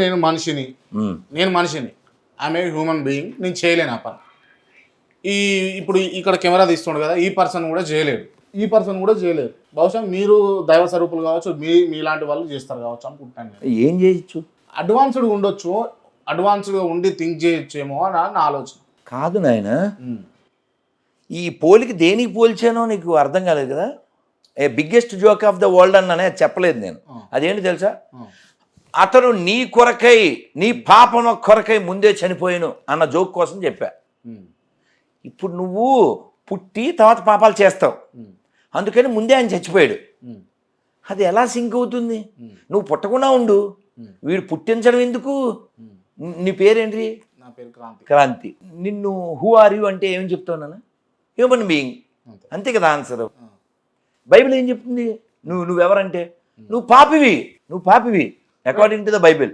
నేను మనిషిని ఆమె హ్యూమన్ బీయింగ్, నేను చేయలేను ఆ పని. ఇప్పుడు ఇక్కడ కెమెరా తీస్తుండు కదా, ఈ పర్సన్ కూడా చేయలేరు. బహుశా మీరు దైవ స్వరూపులు కావచ్చు, మీలాంటి వాళ్ళు చేస్తారు కావచ్చు అనుకుంటాను. ఏం చేయొచ్చు? అడ్వాన్స్డ్గా ఉండొచ్చు, అడ్వాన్స్డ్గా ఉండి థింక్ చేయొచ్చేమో అని నా ఆలోచన. కాదు నాయన, ఈ పోలికి దేనికి పోల్చానో నీకు అర్థం కాలేదు కదా. Biggest joke of the world అన్ననే చెప్పలేదు నేను. అదేంటి తెలుసా? అతను నీ కొరకై, నీ పాపం కొరకై ముందే చనిపోయాను అన్న జోక్ కోసం చెప్పా. ఇప్పుడు నువ్వు పుట్టి తర్వాత పాపాలు చేస్తావు, అందుకని ముందే ఆయన చచ్చిపోయాడు. అది ఎలా సింక్ అవుతుంది? నువ్వు పుట్టకుండా ఉండు, వీడు పుట్టించడం ఎందుకు? నీ పేరేంటి? నా పేరు క్రాంతి. నిన్ను హూ ఆర్ యూ అంటే ఏమని చెప్తావు నాన్న? హ్యూమన్ బీయింగ్, అంతే కదా ఆన్సర్. బైబిల్ ఏం చెప్తుంది? నువ్వెవరంటే నువ్వు పాపివి అకార్డింగ్ టు ద బైబిల్.